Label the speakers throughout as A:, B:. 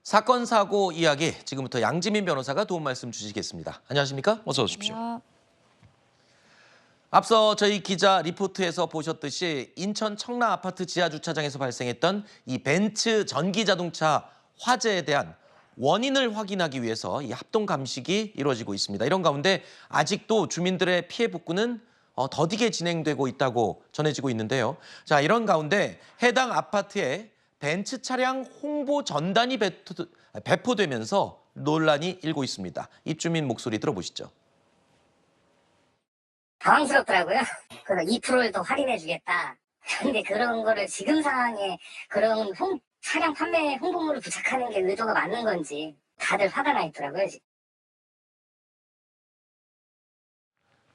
A: 사건 사고 이야기 지금부터 양지민 변호사가 도움 말씀 주시겠습니다. 안녕하십니까? 어서 오십시오. 앞서 저희 기자 리포트에서 보셨듯이 인천 청라 아파트 지하 주차장에서 발생했던 이 벤츠 전기 자동차 화재에 대한 원인을 확인하기 위해서 이 합동 감식이 이루어지고 있습니다. 이런 가운데 아직도 주민들의 피해 복구는 더디게 진행되고 있다고 전해지고 있는데요. 자, 이런 가운데 해당 아파트에 벤츠 차량 홍보 전단이 배포되면서 논란이 일고 있습니다. 입주민 목소리 들어보시죠.
B: 당황스럽더라고요. 그래서 2%를 더 할인해 주겠다. 근데 그런 거를 지금 상황에 그런 차량 판매 홍보물을 부착하는 게 의도가 맞는 건지 다들 화가 나 있더라고요.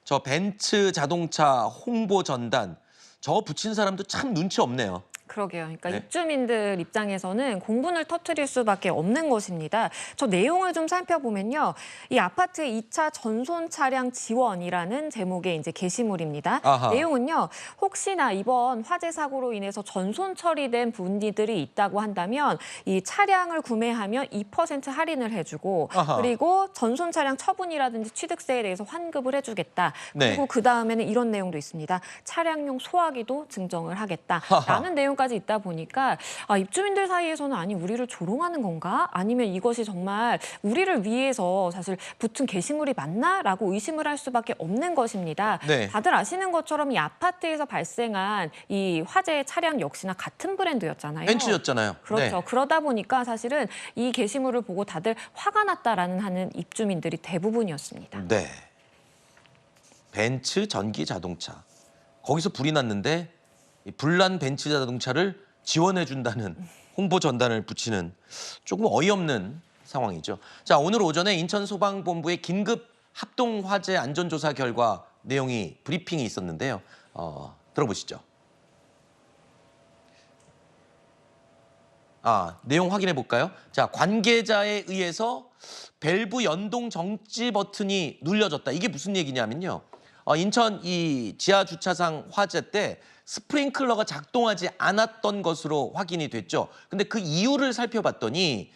A: 저 벤츠 자동차 홍보 전단, 저 붙인 사람도 참 눈치 없네요.
C: 그러게요. 그러니까
A: 네.
C: 입주민들 입장에서는 공분을 터뜨릴 수밖에 없는 것입니다. 저 내용을 좀 살펴보면요. 이 아파트의 2차 전손 차량 지원이라는 제목의 이제 게시물입니다.
A: 아하.
C: 내용은요. 혹시나 이번 화재 사고로 인해서 전손 처리된 분들이 있다고 한다면 이 차량을 구매하면 2% 할인을 해주고
A: 아하.
C: 그리고 전손 차량 처분이라든지 취득세에 대해서 환급을 해주겠다. 그리고
A: 네.
C: 그 다음에는 이런 내용도 있습니다. 차량용 소화기도 증정을 하겠다라는 내용까지 있다 보니까 입주민들 사이에서는 아니 우리를 조롱하는 건가? 아니면 이것이 정말 우리를 위해서 사실 붙은 게시물이 맞나라고 의심을 할 수밖에 없는 것입니다.
A: 네.
C: 다들 아시는 것처럼 이 아파트에서 발생한 이 화재의 차량 역시나 같은 브랜드였잖아요.
A: 벤츠였잖아요.
C: 그렇죠.
A: 네.
C: 그러다 보니까 사실은 이 게시물을 보고 다들 화가 났다라는 하는 입주민들이 대부분이었습니다.
A: 네. 벤츠 전기 자동차. 거기서 불이 났는데 이 불난 벤츠 자동차를 지원해준다는 홍보 전단을 붙이는 조금 어이없는 상황이죠. 자, 오늘 오전에 인천소방본부의 긴급 합동 화재 안전조사 결과 내용이 브리핑이 있었는데요. 들어보시죠. 내용 확인해 볼까요? 자, 관계자에 의해서 밸브 연동 정지 버튼이 눌려졌다. 이게 무슨 얘기냐면요. 인천 이 지하 주차장 화재 때 스프링클러가 작동하지 않았던 것으로 확인이 됐죠. 근데 그 이유를 살펴봤더니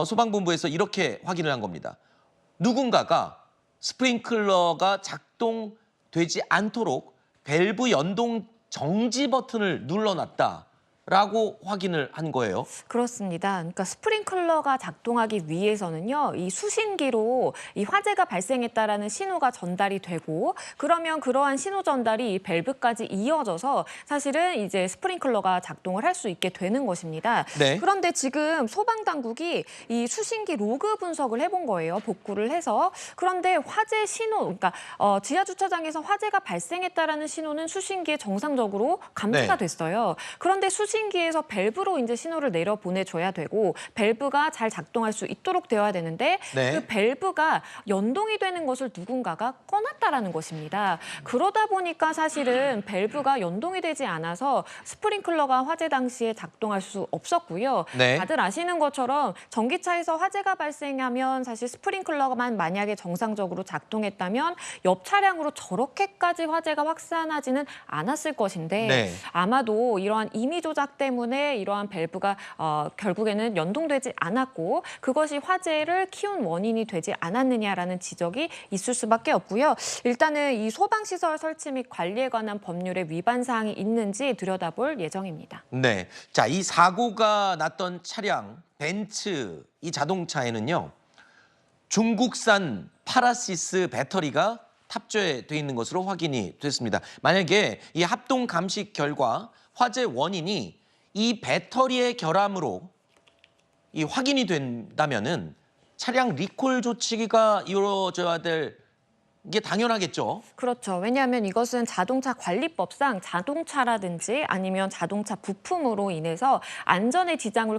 A: 소방본부에서 이렇게 확인을 한 겁니다. 누군가가 스프링클러가 작동되지 않도록 밸브 연동 정지 버튼을 눌러놨다. 라고 확인을 한 거예요.
C: 그렇습니다. 그러니까 스프링클러가 작동하기 위해서는요, 이 수신기로 이 화재가 발생했다라는 신호가 전달이 되고, 그러면 그러한 신호 전달이 이 밸브까지 이어져서 사실은 이제 스프링클러가 작동을 할 수 있게 되는 것입니다.
A: 네.
C: 그런데 지금 소방 당국이 이 수신기 로그 분석을 해본 거예요. 복구를 해서. 그런데 화재 신호, 그러니까 지하 주차장에서 화재가 발생했다라는 신호는 수신기에 정상적으로 감지가
A: 네.
C: 됐어요. 그런데 수신기에서 밸브로 이제 신호를 내려 보내줘야 되고 밸브가 잘 작동할 수 있도록 되어야 되는데
A: 네.
C: 그 밸브가 연동이 되는 것을 누군가가 꺼놨다라는 것입니다. 그러다 보니까 사실은 밸브가 연동이 되지 않아서 스프링클러가 화재 당시에 작동할 수 없었고요.
A: 네.
C: 다들 아시는 것처럼 전기차에서 화재가 발생하면 사실 스프링클러만 만약에 정상적으로 작동했다면 옆 차량으로 저렇게까지 화재가 확산하지는 않았을 것인데
A: 네.
C: 아마도 이러한 임의 조작 때문에 이러한 밸브가 결국에는 연동되지 않았고 그것이 화재를 키운 원인이 되지 않았느냐라는 지적이 있을 수밖에 없고요. 일단은 이 소방시설 설치 및 관리에 관한 법률에 위반 사항이 있는지 들여다볼 예정입니다.
A: 네. 자, 이 사고가 났던 차량 벤츠 이 자동차에는요. 중국산 파라시스 배터리가 탑재돼 있는 것으로 확인이 됐습니다. 만약에 이 합동 감식 결과 화재 원인이 이 배터리의 결함으로 이 확인이 된다면은 차량 리콜 조치가 이루어져야 될 게 당연하겠죠.
C: 그렇죠. 왜냐하면 이것은 자동차 관리법상 자동차라든지 아니면 자동차 부품으로 인해서 안전에 지장을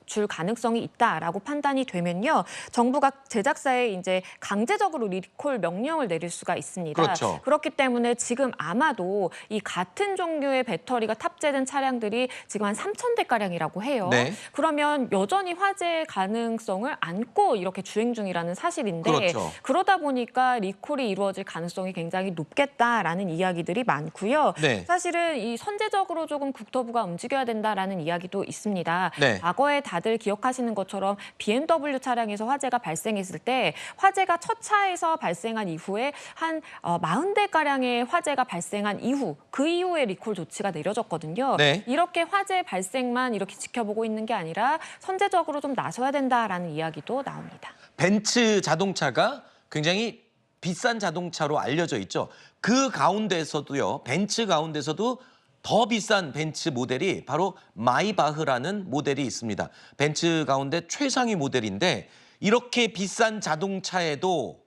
C: 줄 가능성이 있다라고 판단이 되면요. 정부가 제작사에 이제 강제적으로 리콜 명령을 내릴 수가 있습니다.
A: 그렇죠.
C: 그렇기 때문에 지금 아마도 이 같은 종류의 배터리가 탑재된 차량들이 지금 한 3,000대가량이라고 해요.
A: 네.
C: 그러면 여전히 화재 가능성을 안고 이렇게 주행 중이라는 사실인데
A: 그렇죠.
C: 그러다 보니까 리콜이 이루어질 가능성이 굉장히 높겠다라는 이야기들이 많고요.
A: 네.
C: 사실은 이 선제적으로 조금 국토부가 움직여야 된다라는 이야기도 있습니다.
A: 네.
C: 과거에 다들 기억하시는 것처럼 BMW 차량에서 화재가 발생했을 때 화재가 첫 차에서 발생한 이후에 한 40대가량의 화재가 발생한 이후 그 이후에 리콜 조치가 내려졌거든요.
A: 네.
C: 이렇게 화재 발생만 이렇게 지켜보고 있는 게 아니라 선제적으로 좀 나서야 된다라는 이야기도 나옵니다.
A: 벤츠 자동차가 굉장히 비싼 자동차로 알려져 있죠. 그 가운데서도요. 벤츠 가운데서도 더 비싼 벤츠 모델이 바로 마이바흐라는 모델이 있습니다. 벤츠 가운데 최상위 모델인데 이렇게 비싼 자동차에도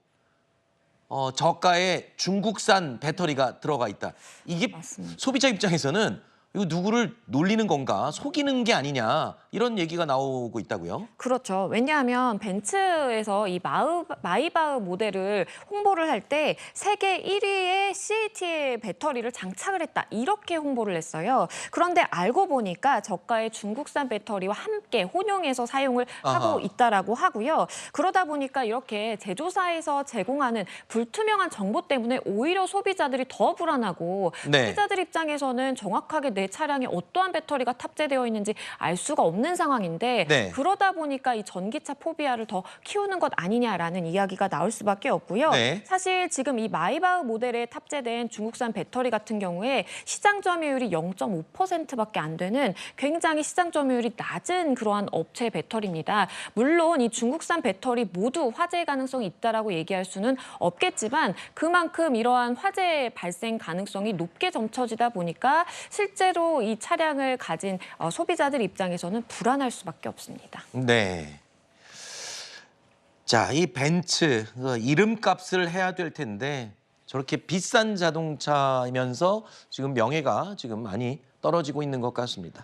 A: 저가의 중국산 배터리가 들어가 있다. 이게
C: 맞습니다.
A: 소비자 입장에서는 이거 누구를 놀리는 건가, 속이는 게 아니냐 이런 얘기가 나오고 있다고요.
C: 그렇죠. 왜냐하면 벤츠에서 이 마이바흐 모델을 홍보를 할 때 세계 1위의 CATL 배터리를 장착을 했다. 이렇게 홍보를 했어요. 그런데 알고 보니까 저가의 중국산 배터리와 함께 혼용해서 사용을 하고
A: 아하.
C: 있다라고 하고요. 그러다 보니까 이렇게 제조사에서 제공하는 불투명한 정보 때문에 오히려 소비자들이 더 불안하고
A: 네.
C: 소비자들 입장에서는 정확하게 내 차량에 어떠한 배터리가 탑재되어 있는지 알 수가 없는 상황인데
A: 네.
C: 그러다 보니까 이 전기차 포비아를 더 키우는 것 아니냐라는 이야기가 나올 수밖에 없고요.
A: 네.
C: 사실 지금 이 마이바흐 모델에 탑재된 중국산 배터리 같은 경우에 시장 점유율이 0.5%밖에 안 되는 굉장히 시장 점유율이 낮은 그러한 업체 배터리입니다. 물론 이 중국산 배터리 모두 화재 가능성이 있다라고 얘기할 수는 없겠지만 그만큼 이러한 화재 발생 가능성이 높게 점쳐지다 보니까 실제로 이 차량을 가진 소비자들 입장에서는 불안할 수밖에 없습니다.
A: 네. 자, 이 벤츠 이름값을 해야 될 텐데 저렇게 비싼 자동차이면서 지금 명예가 지금 많이 떨어지고 있는 것 같습니다.